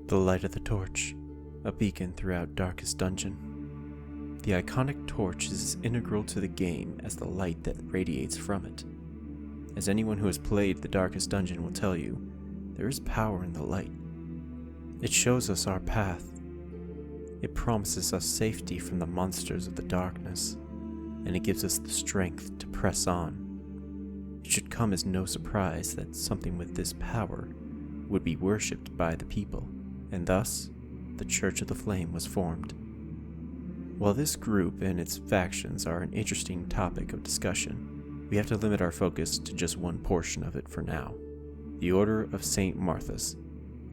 The light of the torch, a beacon throughout darkest dungeon. The iconic torch is as integral to the game as the light that radiates from it. As anyone who has played the darkest dungeon will tell you, there is power in the light. It shows us our path. It promises us safety from the monsters of the darkness, and it gives us the strength to press on. It should come as no surprise that something with this power would be worshipped by the people, and thus, the Church of the Flame was formed. While this group and its factions are an interesting topic of discussion, we have to limit our focus to just one portion of it for now. The Order of St. Martha's,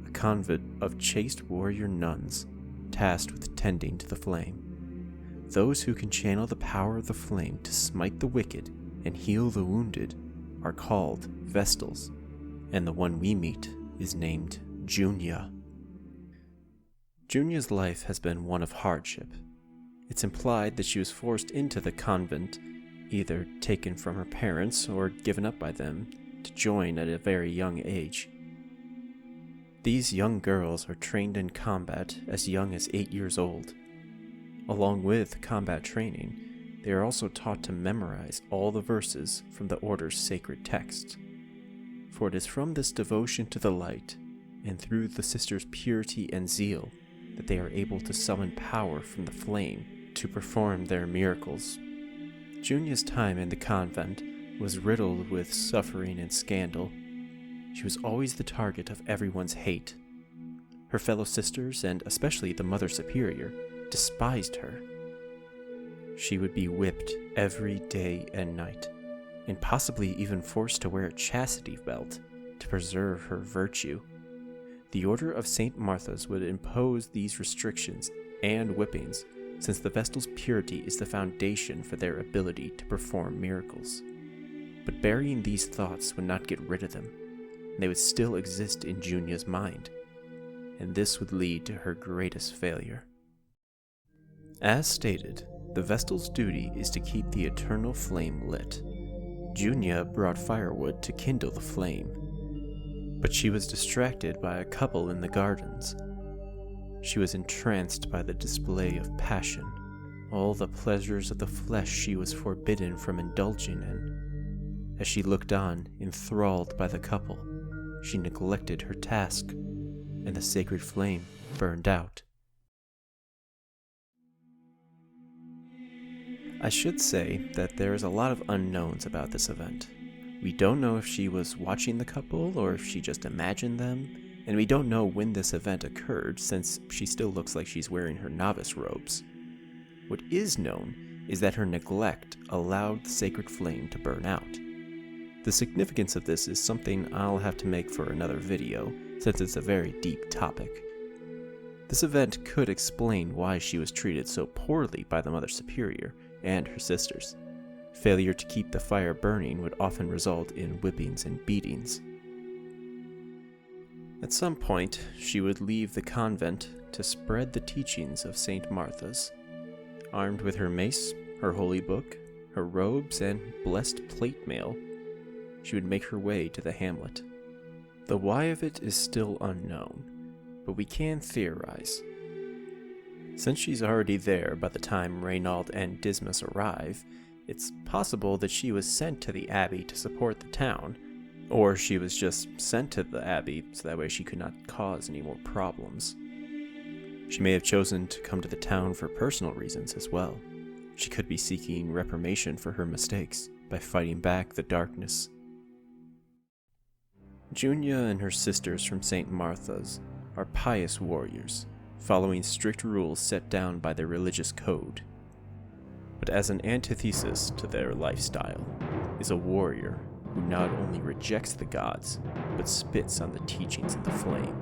a convent of chaste warrior nuns tasked with tending to the flame. Those who can channel the power of the flame to smite the wicked and heal the wounded are called Vestals, and the one we meet is named Junia. Junia's life has been one of hardship. It's implied that she was forced into the convent, either taken from her parents or given up by them, to join at a very young age. These young girls are trained in combat as young as 8 years old. Along with combat training, they are also taught to memorize all the verses from the Order's sacred text. For it is from this devotion to the light, and through the sisters' purity and zeal, that they are able to summon power from the flame to perform their miracles. Junia's time in the convent was riddled with suffering and scandal. She was always the target of everyone's hate. Her fellow sisters, and especially the Mother Superior, despised her. She would be whipped every day and night, and possibly even forced to wear a chastity belt to preserve her virtue. The Order of St. Martha's would impose these restrictions and whippings, since the Vestal's purity is the foundation for their ability to perform miracles. But burying these thoughts would not get rid of them, and they would still exist in Junia's mind, and this would lead to her greatest failure. As stated, the Vestal's duty is to keep the eternal flame lit. Junia brought firewood to kindle the flame, but she was distracted by a couple in the gardens. She was entranced by the display of passion, all the pleasures of the flesh she was forbidden from indulging in. As she looked on, enthralled by the couple, she neglected her task, and the sacred flame burned out. I should say that there is a lot of unknowns about this event. We don't know if she was watching the couple or if she just imagined them, and we don't know when this event occurred since she still looks like she's wearing her novice robes. What is known is that her neglect allowed the sacred flame to burn out. The significance of this is something I'll have to make for another video, since it's a very deep topic. This event could explain why she was treated so poorly by the Mother Superior and her sisters. Failure to keep the fire burning would often result in whippings and beatings. At some point, she would leave the convent to spread the teachings of St. Martha's. Armed with her mace, her holy book, her robes, and blessed plate mail, she would make her way to the hamlet. The why of it is still unknown, but we can theorize. Since she's already there by the time Reynald and Dismas arrive, it's possible that she was sent to the abbey to support the town, or she was just sent to the abbey so that way she could not cause any more problems. She may have chosen to come to the town for personal reasons as well. She could be seeking reformation for her mistakes by fighting back the darkness. Junia and her sisters from St. Martha's are pious warriors, following strict rules set down by their religious code. But as an antithesis to their lifestyle is a warrior who not only rejects the gods, but spits on the teachings of the flame.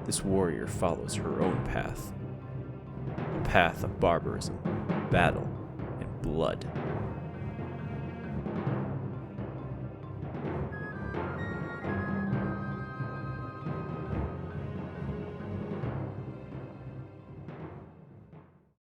This warrior follows her own path, a path of barbarism, battle, and blood.